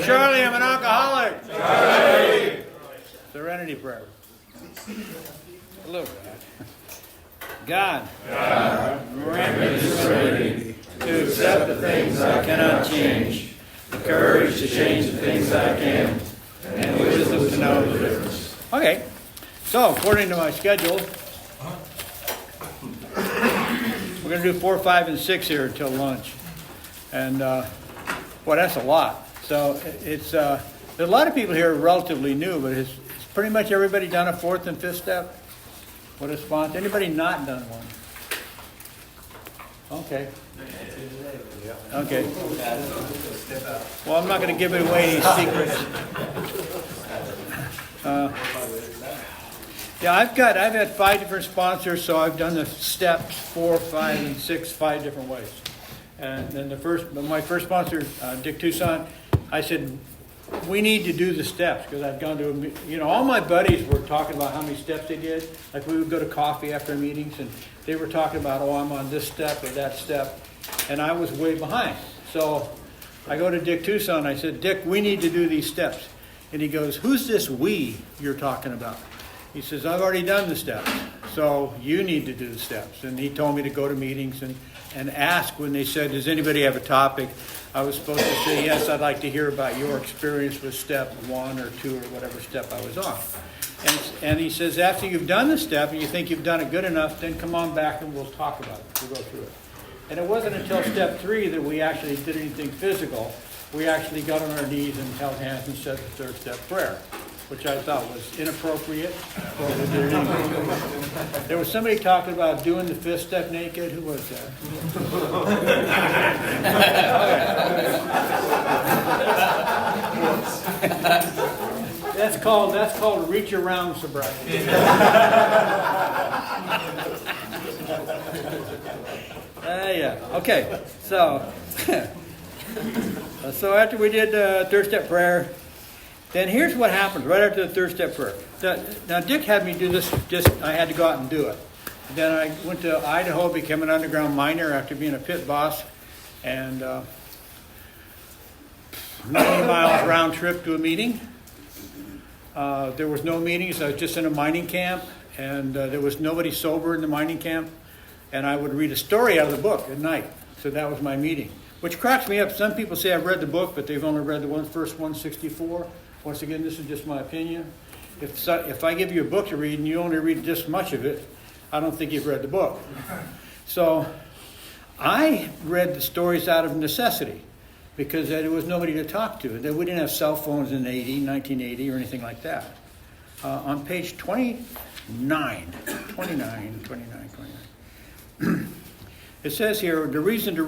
Charlie, I'm an alcoholic. Charlie. Serenity prayer. Hello, God. God, grant me the serenity to accept the things I cannot change, the courage to change the things I can, and the wisdom to know the difference. Okay, so according to my schedule, we're going to do 4, 5, and 6 here until lunch. And, boy, that's a lot. So it's there's a lot of people here relatively new, but it's pretty much everybody done a 4th and 5th step. What a response. Anybody not done one? Okay. Okay. Well, I'm not going to give away any secrets. Yeah, I've had 5 different sponsors, so I've done the steps 4, 5, and 6, 5 different ways. And then my first sponsor, Dick Tucson, I said, we need to do the steps, because I've gone to, all my buddies were talking about how many steps they did. Like we would go to coffee after meetings, and they were talking about, I'm on this step or that step, and I was way behind. So I go to Dick Tucson, I said, Dick, we need to do these steps. And he goes, who's this we you're talking about? He says, I've already done the steps, so you need to do the steps. And he told me to go to meetings and ask when they said, does anybody have a topic? I was supposed to say, yes, I'd like to hear about your experience with step 1 or 2 or whatever step I was on. And he says, after you've done the step and you think you've done it good enough, then come on back and we'll talk about it. We'll go through it. And it wasn't until step 3 that we actually did anything physical. We actually got on our knees and held hands and said the 3rd step prayer, which I thought was inappropriate. There was somebody talking about doing the 5th step naked. Who was that? That's called reach around sobriety. Yeah. Okay. So after we did the 3rd step prayer, then here's what happens right after the 3rd step prayer. Now, Dick had me do this, I had to go out and do it. Then I went to Idaho, became an underground miner after being a pit boss, and 90 miles round trip to a meeting. There was no meetings. I was just in a mining camp, and there was nobody sober in the mining camp, and I would read a story out of the book at night. So that was my meeting, which cracks me up. Some people say I've read the book, but they've only read the first 164. Once again, this is just my opinion. If I give you a book to read and you only read this much of it, I don't think you've read the book. So I read the stories out of necessity because there was nobody to talk to. We didn't have cell phones in 1980 or anything like that. On page 29, it says here, this is the reason to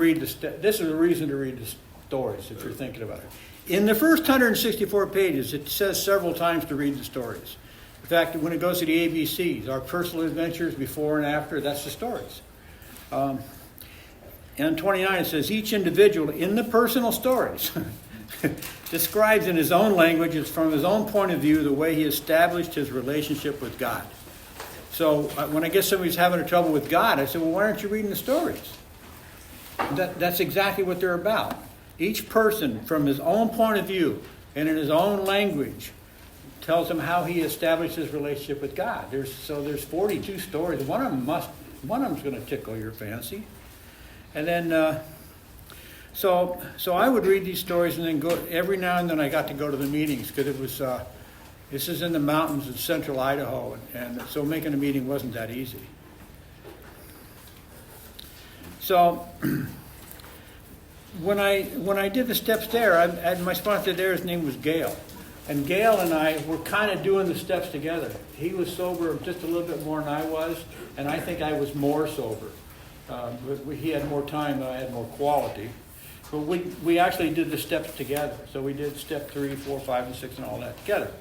read the stories if you're thinking about it. In the first 164 pages, it says several times to read the stories. In fact, when it goes to the ABCs, our personal adventures before and after, that's the stories. And 29, it says, each individual in the personal stories describes in his own language, it's from his own point of view, the way he established his relationship with God. So when I guess somebody's having trouble with God, I said, well, why aren't you reading the stories? That's exactly what they're about. Each person, from his own point of view and in his own language, tells him how he established his relationship with God. There's 42 stories. One of them's going to tickle your fancy. And then, so I would read these stories and then go. Every now and then I got to go to the meetings because it was. This is in the mountains in central Idaho, and so making a meeting wasn't that easy. So. When I did the steps there, my sponsor there, his name was Gail. And Gail and I were kind of doing the steps together. He was sober just a little bit more than I was, and I think I was more sober. But he had more time, I had more quality. But we actually did the steps together. So we did step 3, 4, 5, and 6 and all that together.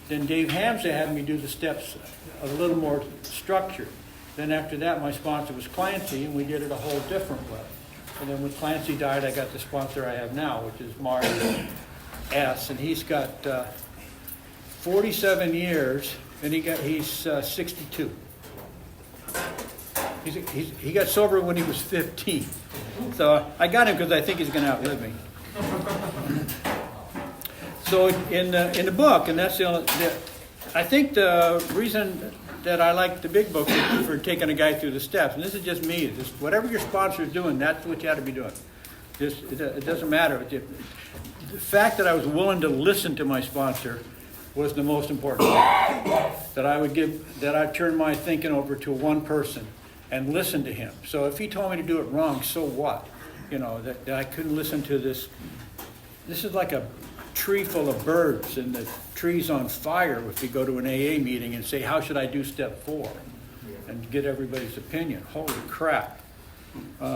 Then Dave Hamsey had me do the steps a little more structured. Then after that, my sponsor was Clancy, and we did it a whole different way. And then when Clancy died, I got the sponsor I have now, which is Marty S. And he's got 47 years, and he's 62. He got sober when he was 15. So I got him because I think he's going to outlive me. So in the book, and that's I think the reason that I like the big book is for taking a guy through the steps. And this is just me. Just whatever your sponsor is doing, that's what you ought to be doing. It doesn't matter. The fact that I was willing to listen to my sponsor was the most important thing. That I'd turn my thinking over to one person and listen to him. So if he told me to do it wrong, so what? That I couldn't listen to this. This is like a tree full of birds and the tree's on fire if you go to an AA meeting and say, how should I do step 4? And get everybody's opinion. Holy crap.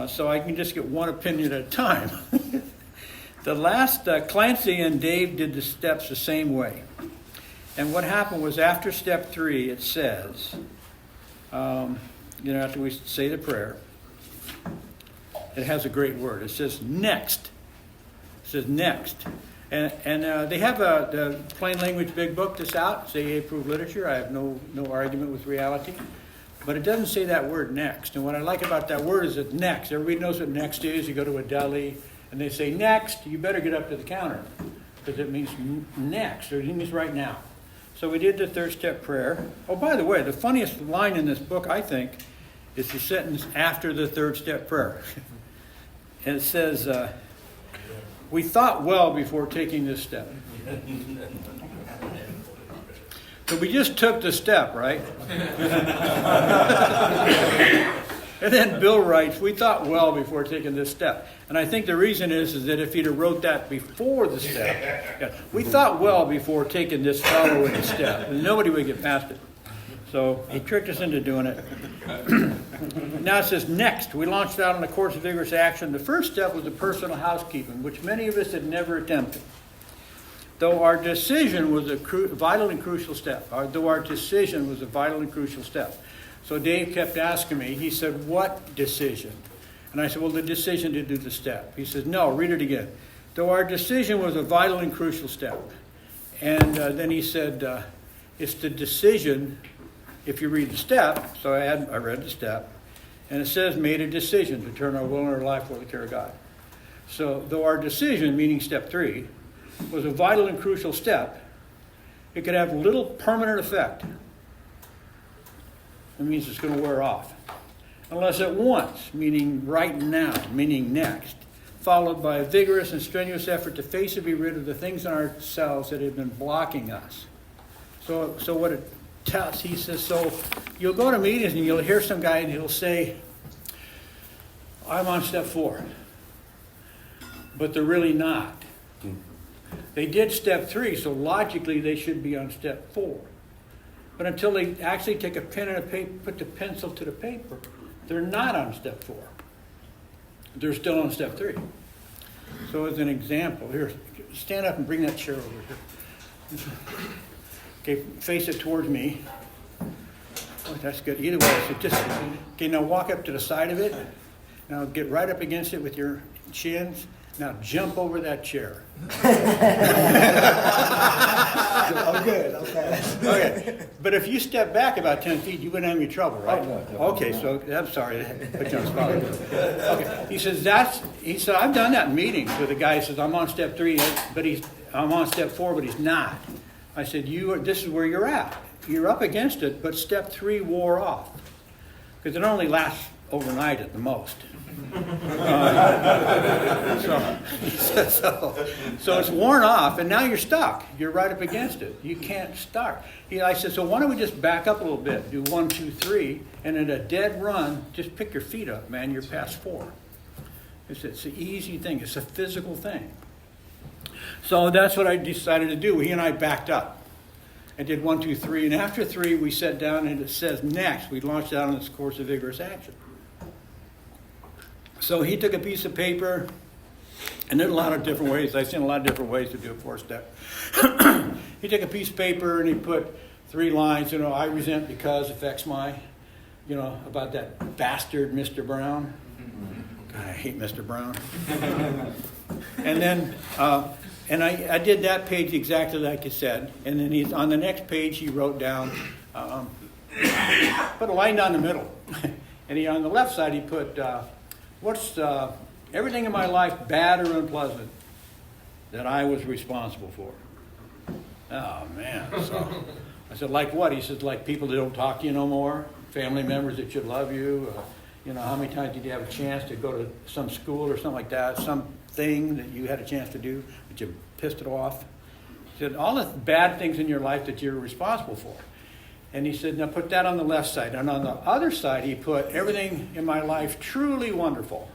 So I can just get one opinion at a time. The last, Clancy and Dave did the steps the same way. And what happened was after step 3, it says, after we say the prayer, it has a great word. It says next. It says next. And they have the plain language big book that's out. It's AA approved literature. I have no argument with reality. But it doesn't say that word next. And what I like about that word is it's next. Everybody knows what next is. You go to a deli and they say next, you better get up to the counter. Because it means next, or it means right now. So we did the third step prayer. Oh, by the way, the funniest line in this book, I think, is the sentence after the third step prayer. And it says, we thought well before taking this step. So we just took the step, right? And then Bill writes, we thought well before taking this step. And I think the reason is that if he'd have wrote that before the step, we thought well before taking this following step, and nobody would get past it. So he tricked us into doing it. Now it says next. We launched out on a course of vigorous action. The first step was the personal housekeeping, which many of us had never attempted. Though our decision was a vital and crucial step. So Dave kept asking me, he said, what decision? And I said, well, the decision to do the step. He said, no, read it again. Though our decision was a vital and crucial step. And then he said, it's the decision, if you read the step, so I read the step, and it says made a decision to turn our will and our life over to the care of God. So though our decision, meaning step 3, was a vital and crucial step, it could have little permanent effect. It means it's going to wear off. Unless at once, meaning right now, meaning next, followed by a vigorous and strenuous effort to face and be rid of the things in ourselves that have been blocking us. So what it tells, he says, so you'll go to meetings and you'll hear some guy and he'll say, I'm on step 4. But they're really not. They did step 3, so logically they should be on step 4. But until they actually take a pen and a paper, put the pencil to the paper, they're not on step 4. They're still on step 3. So as an example, here, stand up and bring that chair over here. Okay, face it towards me. Oh, that's good. Either way, so just, okay, now walk up to the side of it. Now get right up against it with your chins. Now jump over that chair. I'm good. Okay. Okay. But if you step back about 10 feet, you wouldn't have any trouble, right? Oh, no. Okay, so I'm sorry to put you on the spot. Okay. He said, I've done that in meetings where the guy says, I'm on step 3, but I'm on step 4, but he's not. I said, this is where you're at. You're up against it, but step 3 wore off. Because it only lasts overnight at the most. So it's worn off, and now you're stuck. You're right up against it. You can't start. I said, so why don't we just back up a little bit, do 1, 2, 3, and in a dead run, just pick your feet up, man. You're past 4. It's an easy thing. It's a physical thing. So that's what I decided to do. He and I backed up. I did 1, 2, 3, and after 3, we sat down, and it says next. We launched out on this course of vigorous action. So he took a piece of paper, and there's a lot of different ways. I've seen a lot of different ways to do a 4-step. He took a piece of paper and he put 3 lines. I resent because affects my, about that bastard Mr. Brown. God, I hate Mr. Brown. And then, I did that page exactly like you said. And then on the next page he wrote down, put a line down the middle. And on the left side he put, what's everything in my life bad or unpleasant that I was responsible for? Oh, man. So I said, like what? He said, like people that don't talk to you no more, family members that should love you. How many times did you have a chance to go to some school or something like that, something that you had a chance to do, but you pissed it off? He said, all the bad things in your life that you're responsible for. And he said, now put that on the left side. And on the other side, he put everything in my life truly wonderful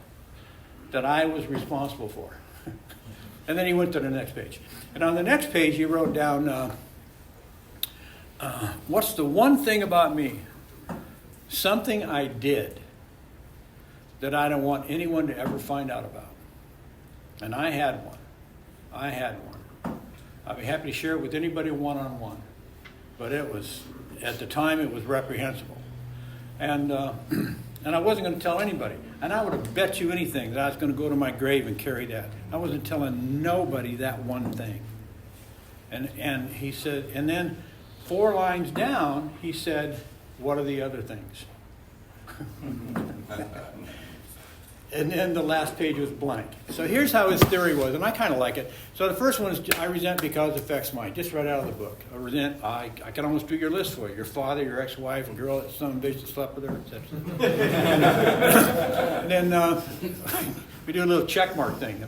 that I was responsible for. And then he went to the next page. And on the next page, he wrote down, what's the one thing about me? Something I did that I don't want anyone to ever find out about. And I had one. I'd be happy to share it with anybody one-on-one. But it was, at the time, it was reprehensible. And I wasn't going to tell anybody. And I would have bet you anything that I was going to go to my grave and carry that. I wasn't telling nobody that one thing. And he said, and then 4 lines down, he said, what are the other things? And then the last page was blank. So here's how his theory was, and I kind of like it. So the first one is, I resent because it affects mine, just right out of the book. I can almost do your list for you. Your father, your ex-wife, a girl that some bitch that slept with her, etc. And then we do a little check mark thing.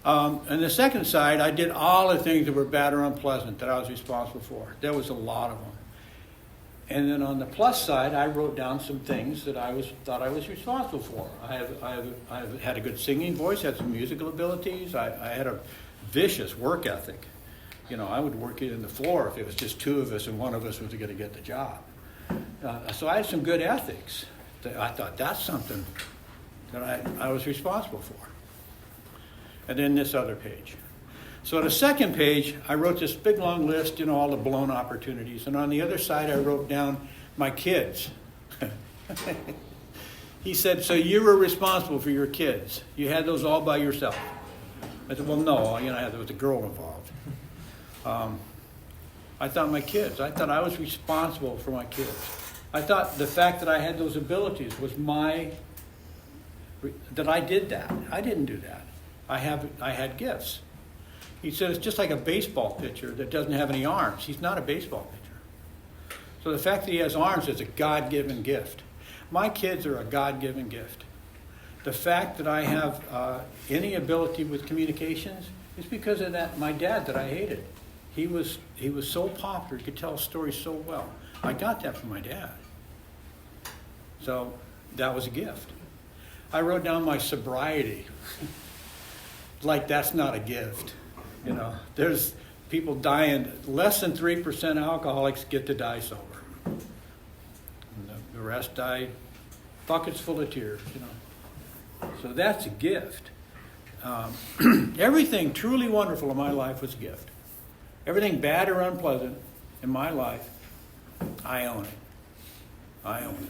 And the second side, I did all the things that were bad or unpleasant that I was responsible for. There was a lot of them. And then on the plus side, I wrote down some things that I thought I was responsible for. I've had a good singing voice, had some musical abilities. I had a vicious work ethic. I would work it in the floor if it was just 2 of us and one of us was going to get the job. So I had some good ethics. I thought that's something that I was responsible for. And then this other page. So on the second page, I wrote this big long list, all the blown opportunities. And on the other side, I wrote down my kids. He said, so you were responsible for your kids. You had those all by yourself. I said, well, no, there was a girl involved. I thought my kids. I thought I was responsible for my kids. I thought the fact that I had those abilities was that I did that. I didn't do that. I had gifts. He said it's just like a baseball pitcher that doesn't have any arms. He's not a baseball pitcher. So the fact that he has arms is a God-given gift. My kids are a God-given gift. The fact that I have any ability with communications is because of that. My dad that I hated. He was so popular. He could tell stories so well. I got that from my dad. So that was a gift. I wrote down my sobriety. Like that's not a gift. There's people dying. Less than 3% alcoholics get to die sober. And the rest die buckets full of tears. So that's a gift. Everything truly wonderful in my life was a gift. Everything bad or unpleasant in my life, I own it.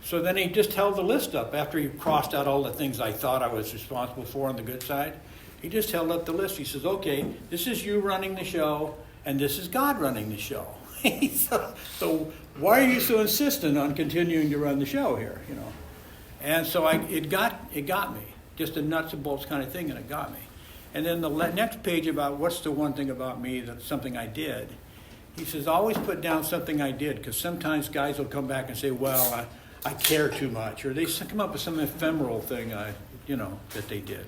So then he just held the list up after he crossed out all the things I thought I was responsible for on the good side. He just held up the list. He says, okay, this is you running the show, and this is God running the show. So why are you so insistent on continuing to run the show here? And so it got me, just a nuts and bolts kind of thing, and it got me. And then the next page about what's the one thing about me that's something I did. He says, always put down something I did, because sometimes guys will come back and say, well, I care too much, or they come up with some ephemeral thing, that they did.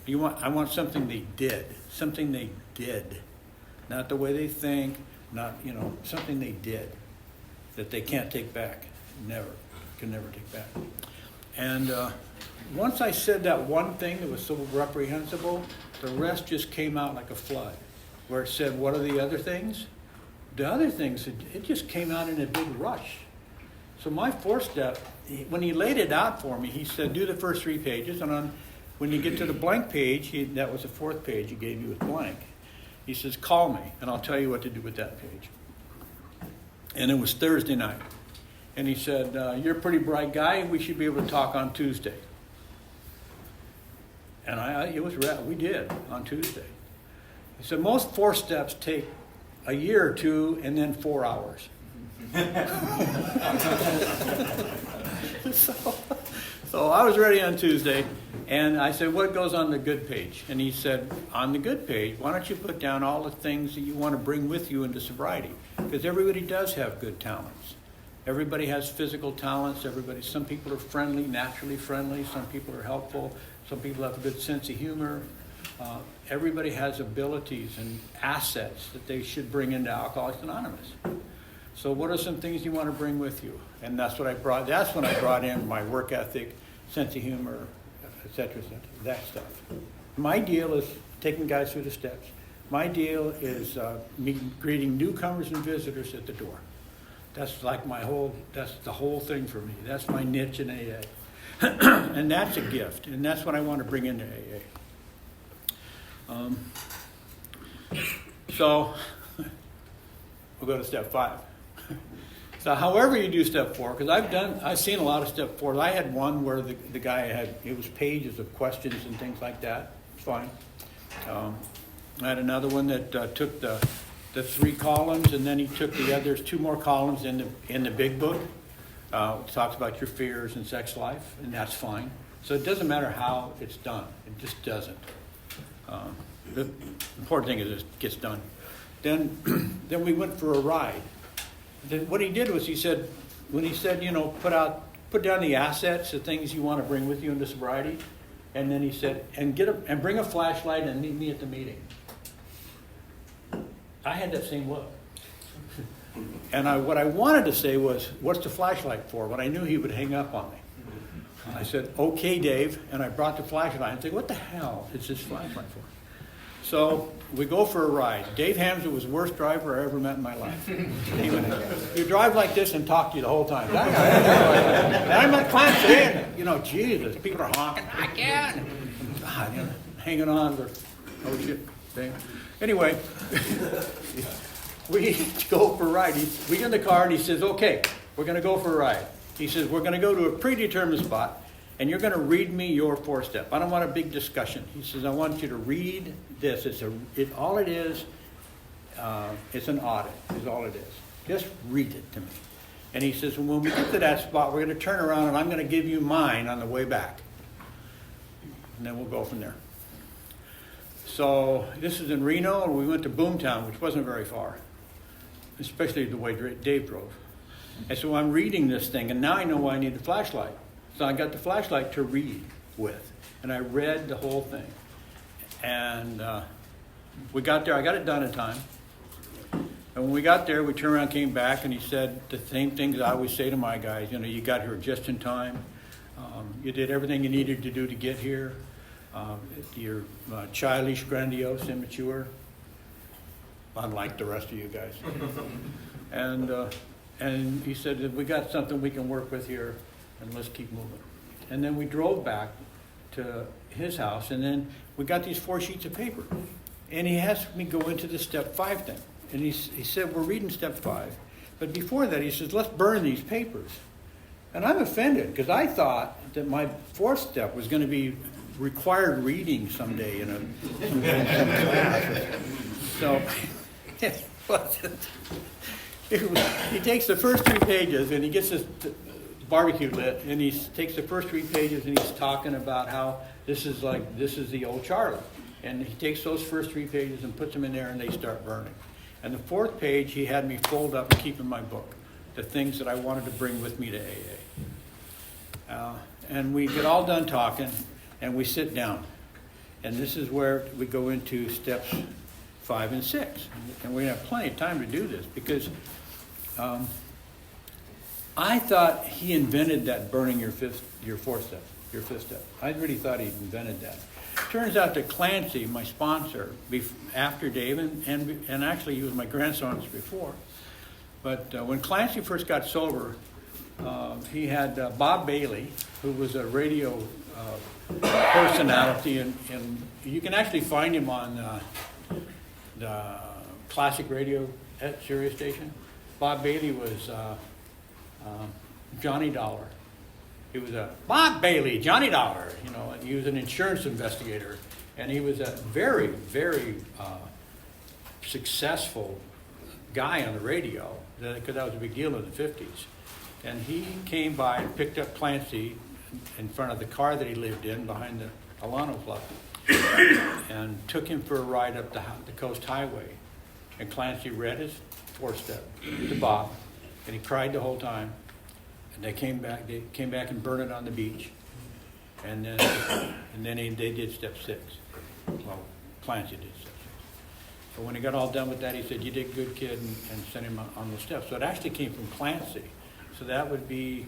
I want something they did, not the way they think, not something they did that they can't take back, can never take back. And once I said that one thing that was so reprehensible, the rest just came out like a flood. Where it said, what are the other things? The other things, it just came out in a big rush. So my 4th step, when he laid it out for me, he said, do the first 3 pages, and when you get to the blank page, that was the 4th page he gave me with blank. He says, call me, and I'll tell you what to do with that page. And it was Thursday night. And he said, you're a pretty bright guy, we should be able to talk on Tuesday. And we did on Tuesday. He said, most 4 steps take a year or 2 and then 4 hours. So I was ready on Tuesday, And I said, what goes on the good page? And he said, on the good page, why don't you put down all the things that you want to bring with you into sobriety? Because everybody does have good talents. Everybody has physical talents. Some people are friendly, naturally friendly. Some people are helpful. Some people have a good sense of humor. Everybody has abilities and assets that they should bring into Alcoholics Anonymous. So what are some things you want to bring with you? And that's when I brought in my work ethic, sense of humor, et cetera, that stuff. My deal is taking guys through the steps. My deal is greeting newcomers and visitors at the door. That's like that's the whole thing for me. That's my niche in AA. And that's a gift. And that's what I want to bring into AA. So we'll go to step 5. So however you do step 4, because I've seen a lot of step 4. I had one where the guy it was pages of questions and things like that. It's fine. I had another one that took the 3 columns, and then he took there's 2 more columns in the big book. It talks about your fears and sex life, and that's fine. So it doesn't matter how it's done. It just doesn't. The important thing is it gets done. Then we went for a ride. Then what he did was he said, put down the assets, the things you want to bring with you into sobriety, and then he said, and bring a flashlight and meet me at the meeting. I had that same look. And what I wanted to say was, what's the flashlight for? But I knew he would hang up on me. I said, okay, Dave. And I brought the flashlight and said, what the hell is this flashlight for? So we go for a ride. Dave Hamza was the worst driver I ever met in my life. You drive like this and talk to you the whole time. And I'm at Clancy, and, Jesus, people are honking. I can't. God, hanging on. Oh, shit. Thing. Anyway, we go for a ride. We get in the car, and he says, okay, we're going to go for a ride. He says, we're going to go to a predetermined spot, and you're going to read me your 4-step. I don't want a big discussion. He says, I want you to read this. All it is, it's an audit, is all it is. Just read it to me. And he says, when we get to that spot, we're going to turn around, and I'm going to give you mine on the way back. And then we'll go from there. So this is in Reno, and we went to Boomtown, which wasn't very far, especially the way Dave drove. And so I'm reading this thing, and now I know why I need a flashlight. So I got the flashlight to read with, and I read the whole thing. And we got there. I got it done in time. And when we got there, we turned around, came back, and he said the same things I always say to my guys. You got here just in time. You did everything you needed to do to get here. You're childish, grandiose, immature, unlike the rest of you guys. And he said, we got something we can work with here, and let's keep moving. And then we drove back to his house, and then we got these 4 sheets of paper. And he asked me to go into the step 5 thing. And he said, we're reading step 5. But before that, he says, let's burn these papers. And I'm offended, because I thought that my 4th step was going to be required reading someday in some class. So it wasn't. He takes the first 3 pages, and he gets this barbecue lit, and he takes the first 3 pages, and he's talking about how this is the old Charlie. And he takes those first 3 pages and puts them in there, and they start burning. And the 4th page, he had me fold up and keep in my book, the things that I wanted to bring with me to AA. And we get all done talking, and we sit down. And this is where we go into steps 5 and 6. And we're going to have plenty of time to do this, because I thought he invented that burning your 4th step, your 5th step. I really thought he invented that. Turns out that Clancy, my sponsor, after Dave, and actually he was my grandson's before, but when Clancy first got sober, he had Bob Bailey, who was a radio personality, and you can actually find him on the classic radio at Sirius station. Bob Bailey was Johnny Dollar. He was Bob Bailey, Johnny Dollar, and he was an insurance investigator. And he was a very, very successful guy on the radio, because that was a big deal in the 50s. And he came by and picked up Clancy in front of the car that he lived in behind the Alano Club and took him for a ride up the Coast Highway. And Clancy read his four-step to Bob, and he cried the whole time. And they came back and burned it on the beach. And then they did step 6. Well, Clancy did step 6. So when he got all done with that, he said, "You did good, kid," and sent him on the steps. So it actually came from Clancy. So that would be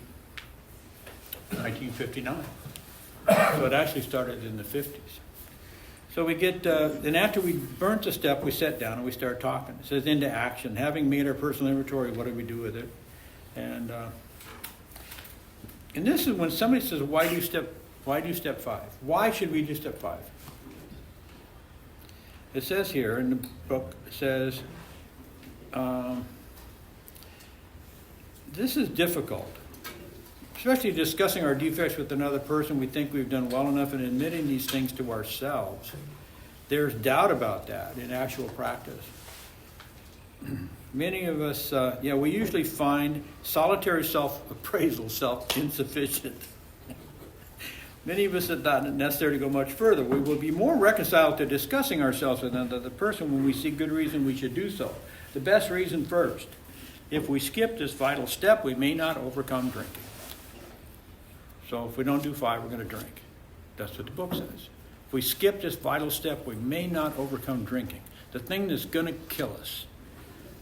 1959. So it actually started in the 50s. So we get, then after we burnt the step, we sat down and we started talking. It says, into action. Having made our personal inventory, what do we do with it? And this is when somebody says, why do step 5? Why should we do step 5? It says here in the book, it says, this is difficult. Especially discussing our defects with another person, we think we've done well enough in admitting these things to ourselves. There's doubt about that in actual practice. Many of us, we usually find solitary self-appraisal insufficient. Many of us are not necessary to go much further. We will be more reconciled to discussing ourselves with another person when we see good reason we should do so. The best reason first. If we skip this vital step, we may not overcome drinking. So if we don't do 5, we're going to drink. That's what the book says. If we skip this vital step, we may not overcome drinking. The thing that's going to kill us.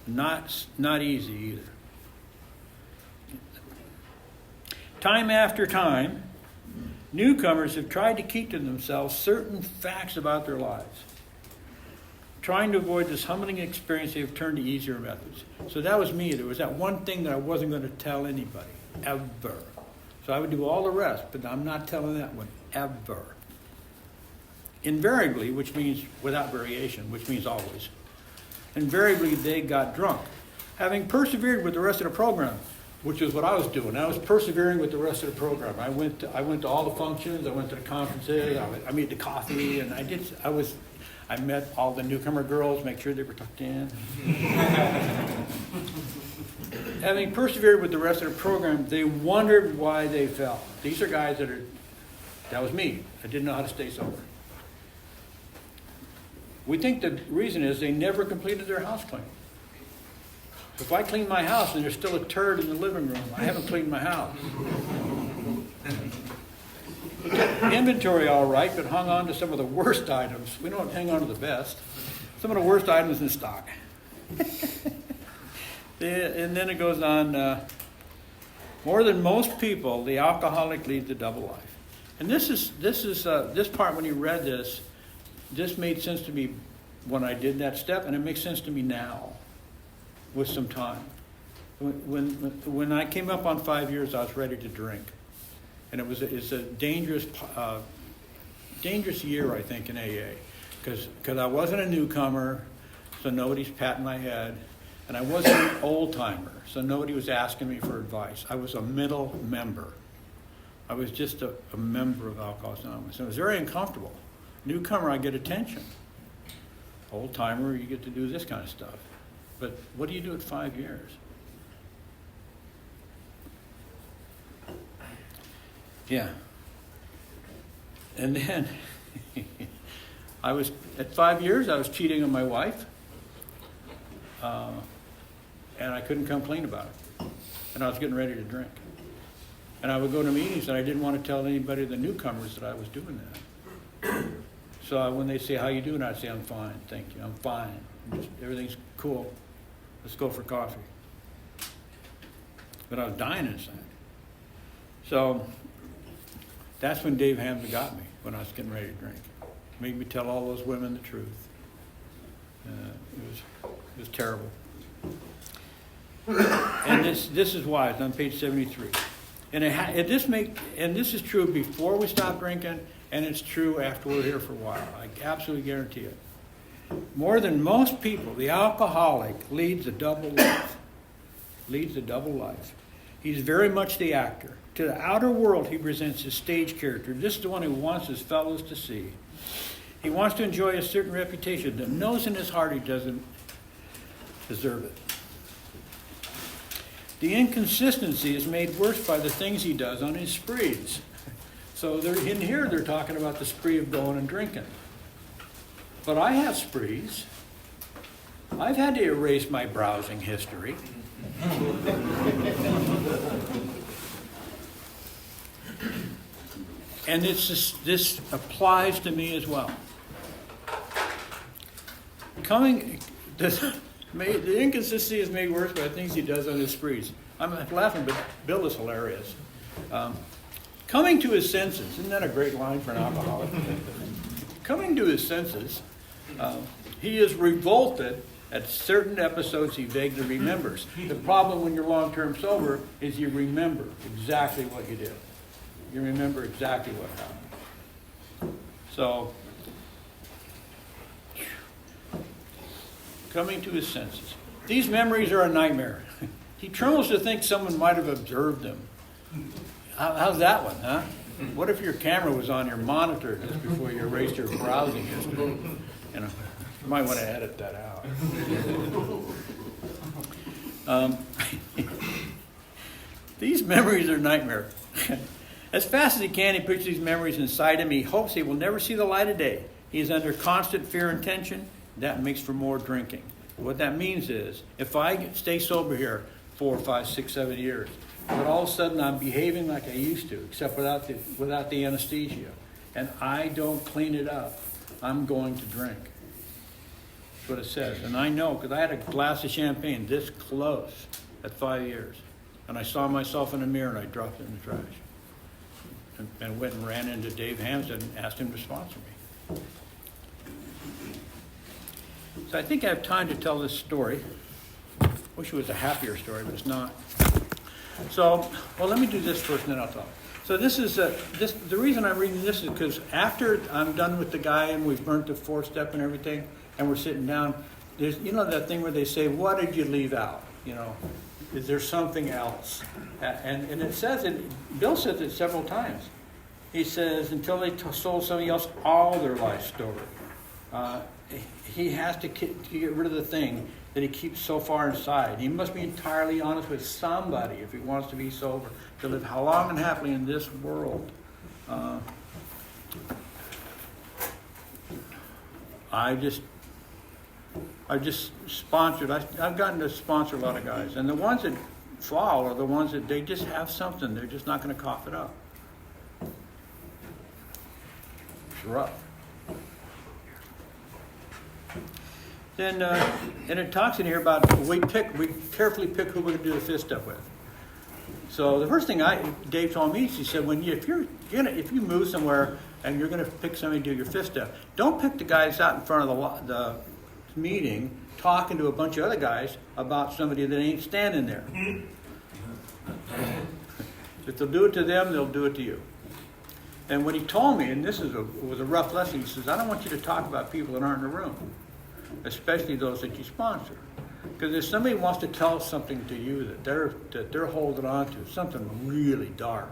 Not easy either. Time after time, newcomers have tried to keep to themselves certain facts about their lives. Trying to avoid this humbling experience, they have turned to easier methods. So that was me. There was that one thing that I wasn't going to tell anybody, ever. So I would do all the rest, but I'm not telling that one, ever. Invariably, which means without variation, which means always. Invariably, they got drunk. Having persevered with the rest of the program, which is what I was doing. I was persevering with the rest of the program. I went to all the functions, I went to the conferences, I made the coffee, and I met all the newcomer girls, make sure they were tucked in. Having persevered with the rest of the program, they wondered why they fell. These are guys that was me. I didn't know how to stay sober. We think the reason is they never completed their house cleaning. If I clean my house and there's still a turd in the living room, I haven't cleaned my house. We took inventory all right, but hung on to some of the worst items. We don't hang on to the best. Some of the worst items in stock. And then it goes on, more than most people, the alcoholic leads a double life. And this part, when you read this made sense to me when I did that step, and it makes sense to me now with some time. When I came up on 5 years, I was ready to drink. And it's a dangerous year, I think, in AA. Because I wasn't a newcomer, so nobody's patting my head. And I wasn't an old-timer, so nobody was asking me for advice. I was a middle member. I was just a member of Alcoholics Anonymous. And it was very uncomfortable. Newcomer, I get attention. Old-timer, you get to do this kind of stuff. But what do you do at 5 years? Yeah. And then, at 5 years, I was cheating on my wife. And I couldn't come clean about it. And I was getting ready to drink. And I would go to meetings and I didn't want to tell anybody, the newcomers, that I was doing that. So when they say, how you doing? I'd say, I'm fine, thank you, I'm fine. Everything's cool. Let's go for coffee. But I was dying inside. So that's when Dave Hamza got me, when I was getting ready to drink. Made me tell all those women the truth. It was terrible. And this is why. It's on page 73. And this is true before we stop drinking, and it's true after we're here for a while. I absolutely guarantee it. More than most people, the alcoholic leads a double life. He's very much the actor. To the outer world, he presents his stage character. This is the one who wants his fellows to see. He wants to enjoy a certain reputation that knows in his heart he doesn't deserve it. The inconsistency is made worse by the things he does on his sprees. So in here, they're talking about the spree of going and drinking. But I have sprees. I've had to erase my browsing history. And this applies to me as well. The inconsistency is made worse by the things he does on his sprees. I'm laughing, but Bill is hilarious. Coming to his senses, isn't that a great line for an alcoholic? Coming to his senses, he is revolted at certain episodes he vaguely remembers. The problem when you're long-term sober is you remember exactly what you did. You remember exactly what happened. So, coming to his senses. These memories are a nightmare. He trembles to think someone might have observed them. How's that one, huh? What if your camera was on your monitor just before you erased your browsing history? You know, you might want to edit that out. These memories are a nightmare. As fast as he can, he puts these memories inside him. He hopes they will never see the light of day. He is under constant fear and tension. That makes for more drinking. What that means is, if I stay sober here 4, 5, 6, 7 years, but all of a sudden I'm behaving like I used to, except without the anesthesia, and I don't clean it up, I'm going to drink. That's what it says. And I know, because I had a glass of champagne this close at 5 years. And I saw myself in the mirror and I dropped it in the trash. And went and ran into Dave Hampton and asked him to sponsor me. So I think I have time to tell this story. Wish it was a happier story, but it's not. So, well, let me do this first and then I'll talk. So this is, the reason I'm reading this is because after I'm done with the guy and we've burnt the 4-step and everything, and we're sitting down, there's, you know that thing where they say, what did you leave out? You know, is there something else? And it says it, Bill says it several times. He says, until they told somebody else all their life story. He has to get rid of the thing that he keeps so far inside. He must be entirely honest with somebody if he wants to be sober, to live long and happily in this world. I just sponsored. I've gotten to sponsor a lot of guys, and the ones that fall are the ones that they just have something. They're just not going to cough it up. It's rough. Then, and it talks in here about we carefully pick who we're going to do the fist up with. So the first thing Dave told me, he said, if you move somewhere and you're going to pick somebody to do your fist up, don't pick the guys out in front of the meeting talking to a bunch of other guys about somebody that ain't standing there. If they'll do it to them, they'll do it to you. And what he told me, and this was a rough lesson, he says, I don't want you to talk about people that aren't in the room, especially those that you sponsor. Because if somebody wants to tell something to you that they're holding on to, something really dark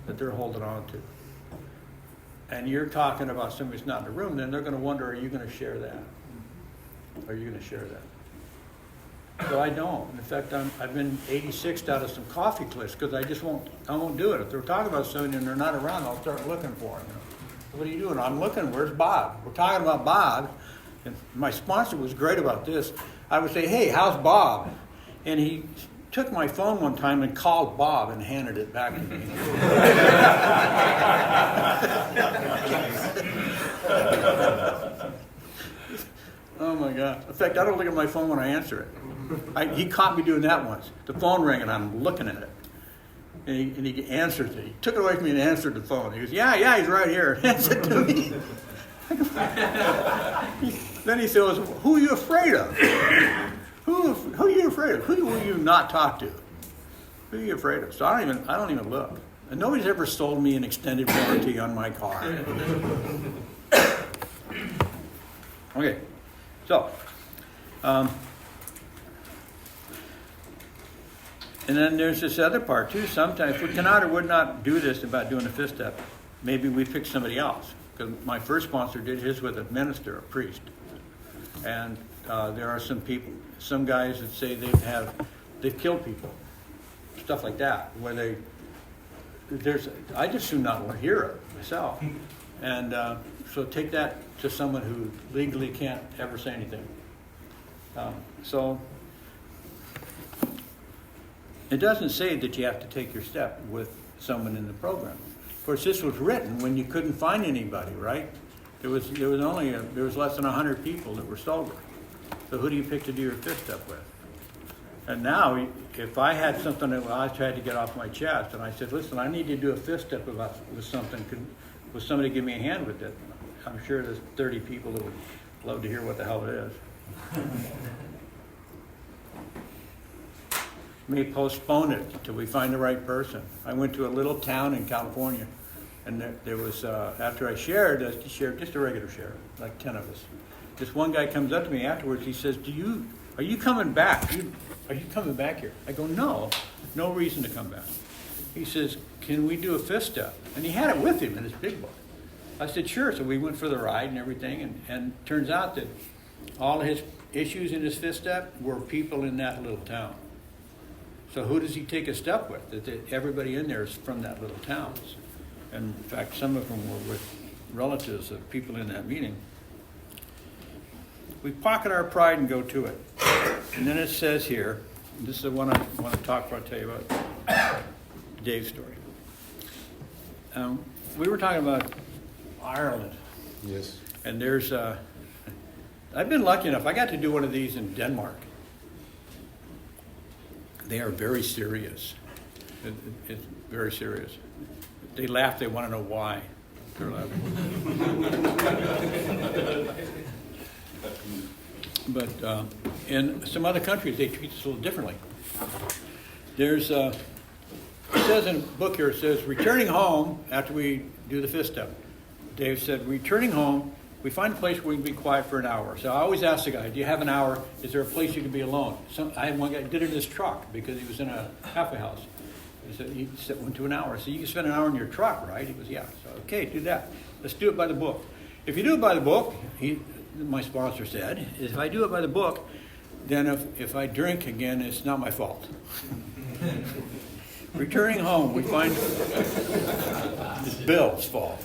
that they're holding on to, and you're talking about somebody who's not in the room, then they're going to wonder, are you going to share that? Are you going to share that? So I don't. In fact, I've been 86'd out of some coffee clips because I won't do it. If they're talking about somebody and they're not around, I'll start looking for them. What are you doing? I'm looking. Where's Bob? We're talking about Bob. And my sponsor was great about this. I would say, hey, how's Bob? And he took my phone one time and called Bob and handed it back to me. Oh my God. In fact, I don't look at my phone when I answer it. He caught me doing that once. The phone rang and I'm looking at it. And he answers it. He took it away from me and answered the phone. He goes, yeah, he's right here. Hands it to me. Then he says, who are you afraid of? Who are you afraid of? Who will you not talk to? Who are you afraid of? So I don't even look. And nobody's ever sold me an extended warranty on my car. Okay. So, and then there's this other part too. Sometimes if we cannot or would not do this about doing a fist step, maybe we pick somebody else. Because my first sponsor did his with a minister, a priest. And there are some guys that say they've killed people, stuff like that, where I just do not hear it myself. And so take that to someone who legally can't ever say anything. So it doesn't say that you have to take your step with someone in the program. Of course, this was written when you couldn't find anybody, right? There was less than 100 people that were sober. So who do you pick to do your fifth step with? And now, if I had something that I tried to get off my chest, and I said, listen, I need to do a fifth step with something, would somebody give me a hand with it? I'm sure there's 30 people that would love to hear what the hell it is. May postpone it until we find the right person. I went to a little town in California, and there was, after I shared just a regular share, like 10 of us. This one guy comes up to me afterwards, he says, are you coming back? Are you coming back here? I go, no reason to come back. He says, can we do a fifth step? And he had it with him in his big book. I said, sure. So we went for the ride and everything, and turns out that all of his issues in his fifth step were people in that little town. So who does he take a step with? That everybody in there is from that little town. And in fact, some of them were with relatives of people in that meeting. We pocket our pride and go to it. And then it says here, this is the one I want to talk about, tell you about Dave's story. We were talking about Ireland. Yes. And there's, I've been lucky enough, I got to do one of these in Denmark. They are very serious. It's very serious. They laugh, they want to know why they're laughing. But in some other countries, they treat us a little differently. There's, it says in the book here, it says, returning home after we do the fifth step. Dave said, returning home, we find a place where we can be quiet for an hour. So I always ask the guy, do you have an hour? Is there a place you can be alone? I had one guy did it in his truck because he was in a halfway house. He said, went to an hour. So you can spend an hour in your truck, right? He goes, yeah. So, okay, do that. Let's do it by the book. If you do it by the book, my sponsor said, if I do it by the book, then if I drink again, it's not my fault. Returning home, we find it's Bill's fault.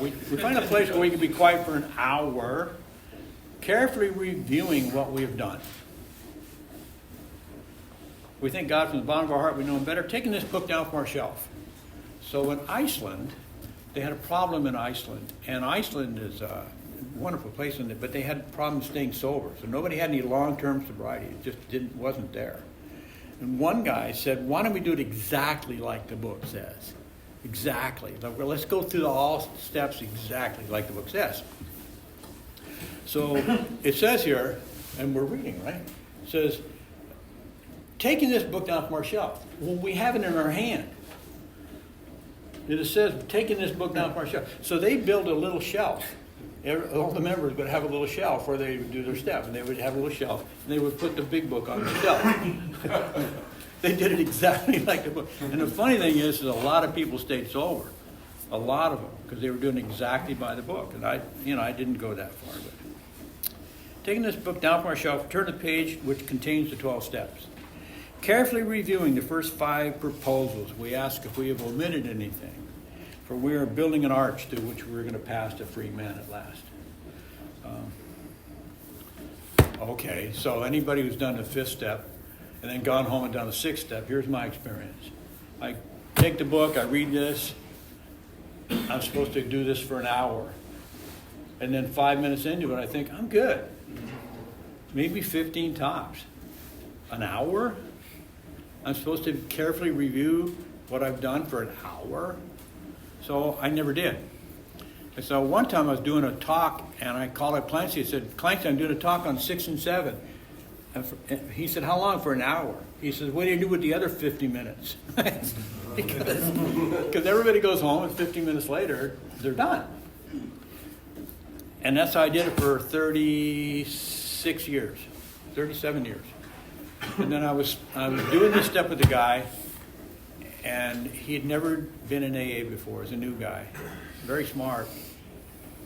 We find a place where we can be quiet for an hour, carefully reviewing what we have done. We thank God from the bottom of our heart we know Him better. Taking this book down from our shelf. So in Iceland, they had a problem in Iceland. And Iceland is a wonderful place, but they had problems staying sober. So nobody had any long-term sobriety. It just wasn't there. And one guy said, why don't we do it exactly like the book says? Exactly. Well, let's go through all steps exactly like the book says. So it says here, and we're reading, right? It says, taking this book down from our shelf. Well, we have it in our hand. It says, taking this book down from our shelf. So they build a little shelf. All the members would have a little shelf where they would do their step, and they would have a little shelf, and they would put the big book on the shelf. They did it exactly like the book. And the funny thing is a lot of people stayed sober. A lot of them, because they were doing exactly by the book. And I didn't go that far. But taking this book down from our shelf, turn to the page which contains the 12 steps. Carefully reviewing the first 5 proposals, we ask if we have omitted anything. For we are building an arch through which we're going to pass to free men at last. Okay, so anybody who's done the 5th step and then gone home and done the 6th step, here's my experience. I take the book, I read this. I'm supposed to do this for an hour. And then 5 minutes into it, I think, I'm good. Maybe 15 tops. An hour? I'm supposed to carefully review what I've done for an hour? So I never did. And so one time I was doing a talk, and I called up Clancy. I said, Clancy, I'm doing a talk on 6 and 7. And he said, how long? For an hour. He says, what do you do with the other 50 minutes? Because everybody goes home, and 50 minutes later, they're done. And that's how I did it for 36 years, 37 years. And then I was doing this step with the guy, and he had never been in AA before. He's a new guy, very smart.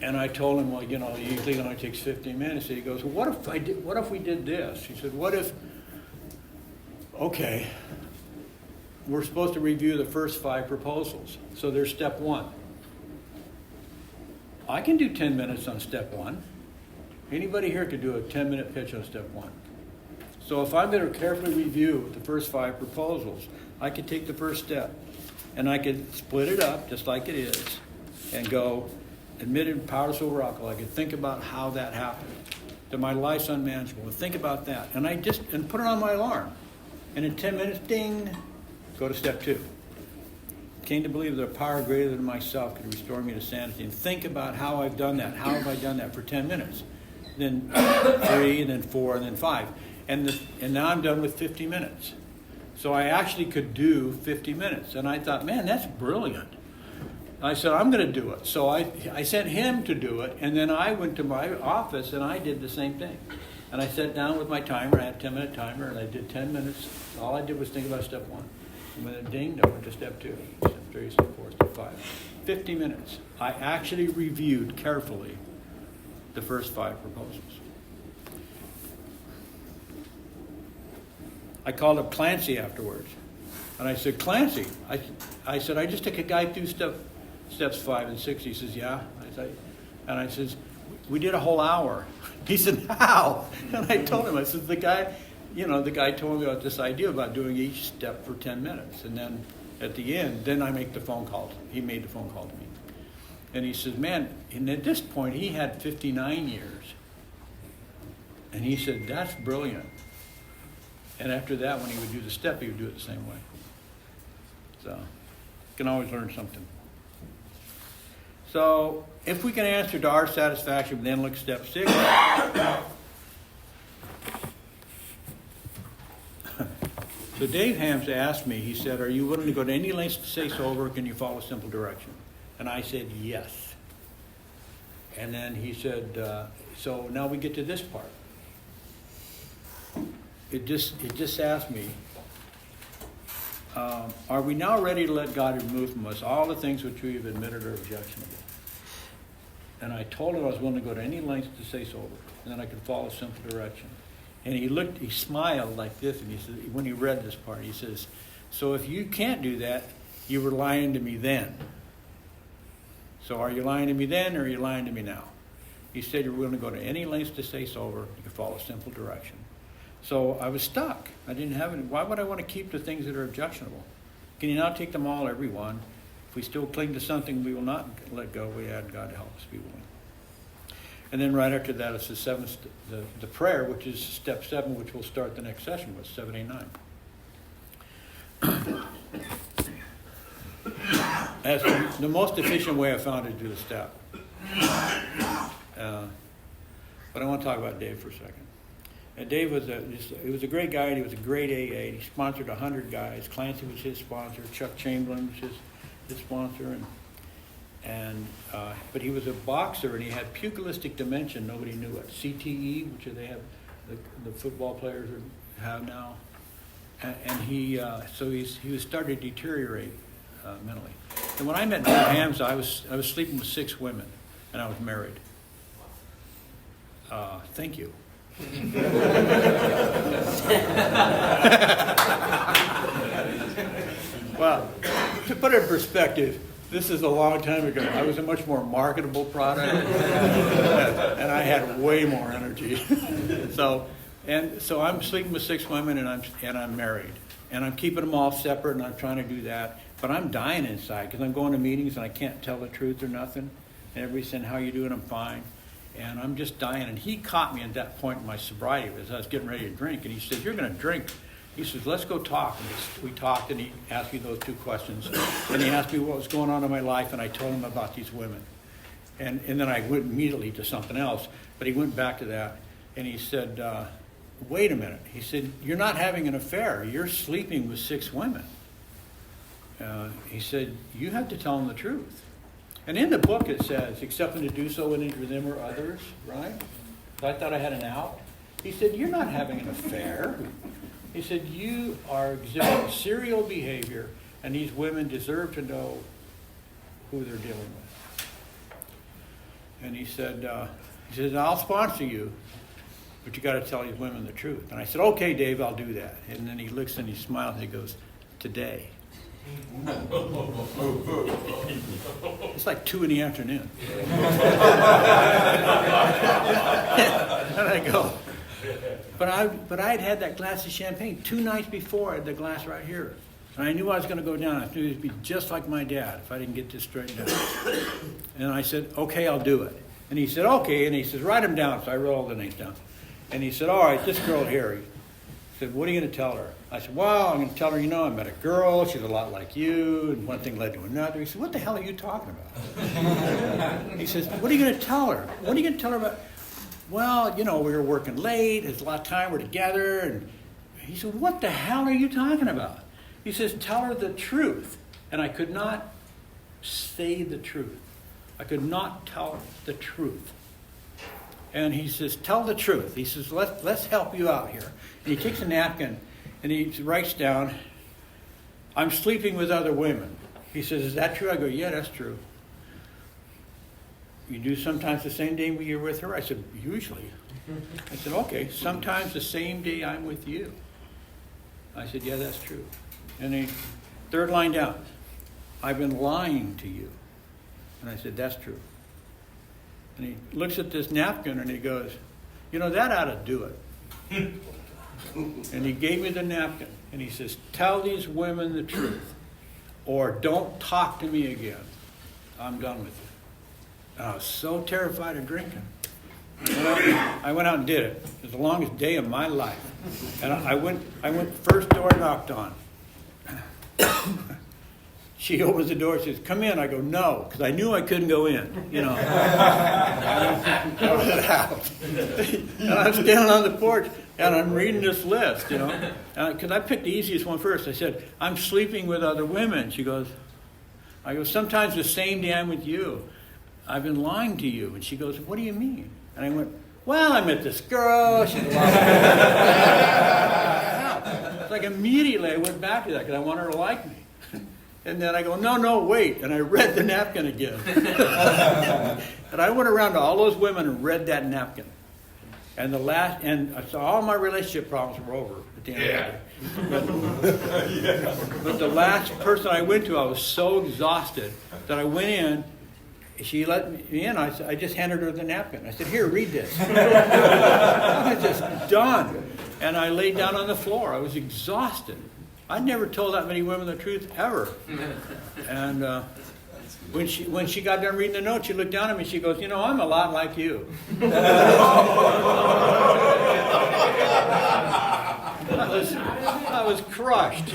And I told him, well, usually it only takes 15 minutes. And he goes, well, what if we did this? He said, what if we're supposed to review the first 5 proposals. So there's step 1. I can do 10 minutes on step 1. Anybody here could do a 10-minute pitch on step 1. So if I'm going to carefully review the first 5 proposals, I could take the first step and I could split it up just like it is and go admitted powerless over alcohol. I could think about how that happened, that my life's unmanageable, and think about that. And and put it on my alarm. And in 10 minutes, ding, go to step 2. Came to believe that a power greater than myself could restore me to sanity, and think about how I've done that. How have I done that for 10 minutes? Then 3, and then 4, and then 5. And now I'm done with 50 minutes. So I actually could do 50 minutes. And I thought, man, that's brilliant. I said, I'm going to do it. So I sent him to do it, and then I went to my office and I did the same thing. And I sat down with my timer. I had a 10-minute timer, and I did 10 minutes. All I did was think about step 1. And when it dinged, I went to step 2, step 3, step 4, step 5. 50 minutes. I actually reviewed carefully the first 5 proposals. I called up Clancy afterwards, and I said, Clancy, I said, I just took a guy through steps 5 and 6. He says, yeah. And I says, we did a whole hour. He said, how? And I told him, I said, the guy told me about this idea about doing each step for 10 minutes. And then at the end, then I make the phone call. He made the phone call to me. And he says, man, and at this point, he had 59 years. And he said, that's brilliant. And after that, when he would do the step, he would do it the same way. So, you can always learn something. So, if we can answer to our satisfaction, then look at step 6. So Dave Hams asked me, he said, are you willing to go to any lengths to stay sober? Can you follow simple direction? And I said, yes. And then he said, so now we get to this part. It just asked me, are we now ready to let God remove from us all the things which we have admitted are objectionable? And I told him I was willing to go to any lengths to stay sober, and then I could follow simple direction. And he smiled like this, and he said, when he read this part, he says, so if you can't do that, you were lying to me then. So are you lying to me then, or are you lying to me now? He said you're willing to go to any lengths to stay sober, you can follow simple direction. So I was stuck. I didn't have any. Why would I want to keep the things that are objectionable? Can you not take them all, every one? If we still cling to something we will not let go, we add God to help us be willing. And then right after that, it's the prayer, which is step 7, which we'll start the next session with, 7, 8, 9. As the most efficient way I found to do the step. But I want to talk about Dave for a second. And Dave was a great guy. He was a great AA. He sponsored 100 guys. Clancy was his sponsor. Chuck Chamberlain was his sponsor. But he was a boxer, and he had pugilistic dementia. Nobody knew it. CTE, which they have, the football players have now. And he was starting to deteriorate mentally. And when I met Dave Hams, I was sleeping with 6 women, and I was married. Thank you. Well, to put it in perspective, this is a long time ago. I was a much more marketable product, and I had way more energy. So I'm sleeping with 6 women, and I'm married, and I'm keeping them all separate, and I'm trying to do that. But I'm dying inside because I'm going to meetings and I can't tell the truth or nothing. And everybody's saying, "How you doing?" I'm fine. And I'm just dying. And he caught me at that point in my sobriety as I was getting ready to drink. And he said, "You're going to drink." He says, "Let's go talk." And we talked, and he asked me those 2 questions. And he asked me what was going on in my life, and I told him about these women. And then I went immediately to something else. But he went back to that, and he said, "Wait a minute." He said, "You're not having an affair. You're sleeping with 6 women." He said, "You have to tell them the truth." And in the book it says, "Excepting to do so with either them or others," right? So I thought I had an out. He said, "You're not having an affair." He said, "You are exhibiting serial behavior, and these women deserve to know who they're dealing with." And he said, "I'll sponsor you, but you got to tell these women the truth." And I said, "Okay, Dave, I'll do that." And then he looks and he smiles and he goes, "Today." It's like 2 in the afternoon. And I go, but I'd had that glass of champagne 2 nights before. I had the glass right here. And I knew I was going to go down. I knew he'd be just like my dad if I didn't get this straightened out. And I said, okay, I'll do it. And he said, okay. And he says, write them down. So I wrote all the names down. And he said, all right, this girl here. He said, what are you going to tell her? I said, well, I'm going to tell her, I met a girl. She's a lot like you. And one thing led to another. He said, what the hell are you talking about? He says, what are you going to tell her? What are you going to tell her about? Well, we were working late. There's a lot of time. We're together. And he said, what the hell are you talking about? He says, tell her the truth. And I could not say the truth. I could not tell her the truth. And he says, tell the truth. He says, let's help you out here. And he takes a napkin and he writes down, I'm sleeping with other women. He says, is that true? I go, yeah, that's true. You do sometimes the same day you're with her? I said, usually. I said, okay, sometimes the same day I'm with you. I said, yeah, that's true. And the third line down, I've been lying to you. And I said, that's true. And he looks at this napkin and he goes, that ought to do it. And he gave me the napkin and he says, tell these women the truth or don't talk to me again. I'm done with you. And I was so terrified of drinking. I went out and did it. It was the longest day of my life. And I went first door knocked on. She opens the door and says, come in. I go, no, because I knew I couldn't go in, I was out. And I'm standing on the porch, and I'm reading this list, because I picked the easiest one first. I said, I'm sleeping with other women. I go, sometimes the same day I'm with you. I've been lying to you. And she goes, what do you mean? And I went, well, I met this girl. She's a lot. It's like immediately I went back to that because I want her to like me. And then I go, no, wait. And I read the napkin again. And I went around to all those women and read that napkin. And so all my relationship problems were over at the end of the day. But the last person I went to, I was so exhausted that I went in. She let me in. I just handed her the napkin. I said, here, read this. I was just done. And I laid down on the floor. I was exhausted. I'd never told that many women the truth ever. And when she got done reading the note, she looked down at me. She goes, I'm a lot like you. I was crushed.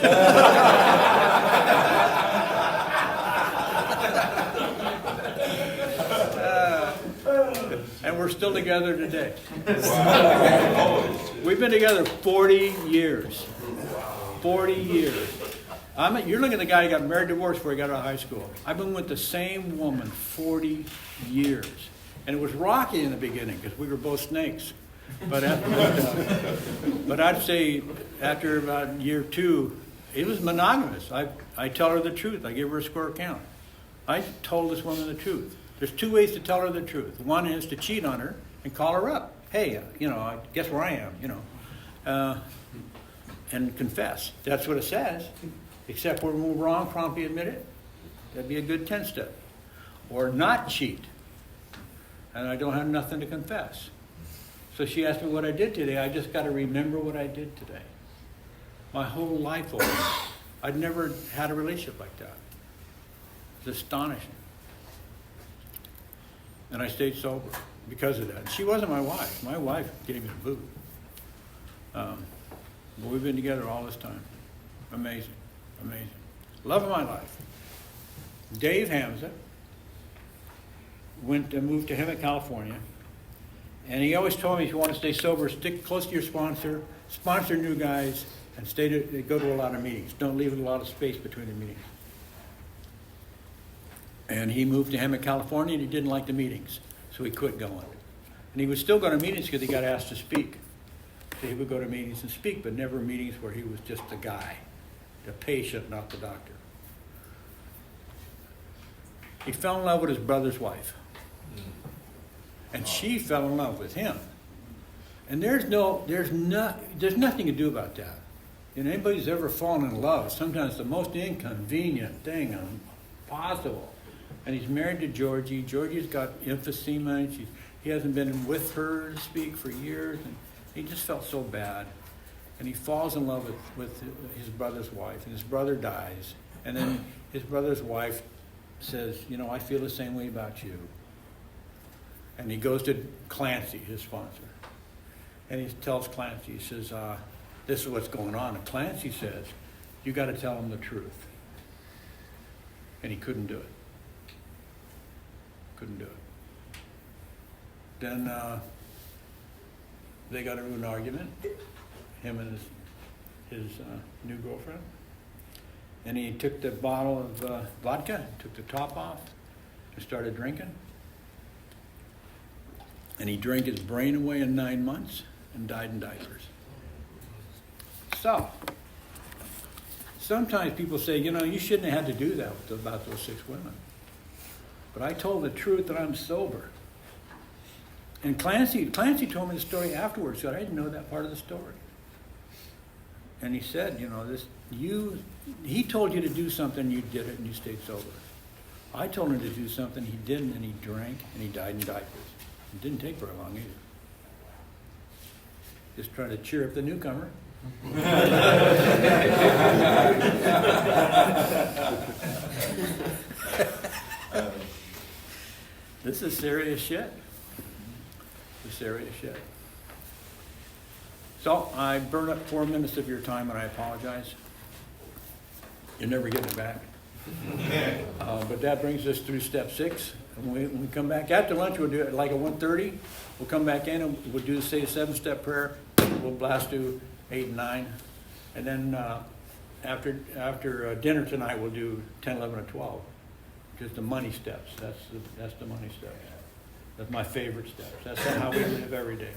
And we're still together today. We've been together 40 years. 40 years. You're looking at the guy who got married, divorced before he got out of high school. I've been with the same woman 40 years. And it was rocky in the beginning because we were both snakes. But I'd say after about year 2, it was monogamous. I tell her the truth. I give her a square count. I told this woman the truth. There's 2 ways to tell her the truth. One is to cheat on her and call her up. Hey, guess where I am, and confess. That's what it says. Except when we're wrong, promptly admit it. That'd be a good 10-step. Or not cheat. And I don't have nothing to confess. So she asked me what I did today. I just got to remember what I did today. My whole life over. I'd never had a relationship like that. It's astonishing. And I stayed sober because of that. She wasn't my wife. My wife gave me the boot. But we've been together all this time. Amazing. Amazing. Love of my life. Dave Hamza moved to Hemet, California. And he always told me, if you want to stay sober, stick close to your sponsor new guys, and go to a lot of meetings. Don't leave a lot of space between the meetings. And he moved to Hemet, California, and he didn't like the meetings, so he quit going. And he would still go to meetings because he got asked to speak. So he would go to meetings and speak, but never meetings where he was just the guy, the patient, not the doctor. He fell in love with his brother's wife. And she fell in love with him. And there's nothing to do about that. anybody's ever fallen in love, sometimes the most inconvenient thing possible. And he's married to Georgie. Georgie's got emphysema, and he hasn't been with her to speak for years, and he just felt so bad. And he falls in love with his brother's wife, and his brother dies. And then his brother's wife says, I feel the same way about you. And he goes to Clancy, his sponsor. And he tells Clancy, he says, this is what's going on. And Clancy says, you got to tell him the truth. And he couldn't do it. Couldn't do it. Then they got into an argument, him and his new girlfriend. And he took the bottle of vodka, took the top off, and started drinking. And he drank his brain away in 9 months and died in diapers. So, sometimes people say, you shouldn't have had to do that about those 6 women. But I told the truth that I'm sober. And Clancy told me the story afterwards, so I didn't know that part of the story. And he said, he told you to do something, you did it, and you stayed sober. I told him to do something, he didn't, and he drank, and he died in diapers. It didn't take very long either. Just trying to cheer up the newcomer. This is serious shit. This is serious shit. So I burned up 4 minutes of your time, and I apologize. You're never getting it back. But that brings us through step 6. And when we come back after lunch, we'll do it like at 1:30. We'll come back in and we'll do, say, a 7-step prayer. We'll blast through 8 and 9. And then after dinner tonight, we'll do 10, 11, and 12. Just the money steps. That's the money steps. That's my favorite steps. That's how we live every day.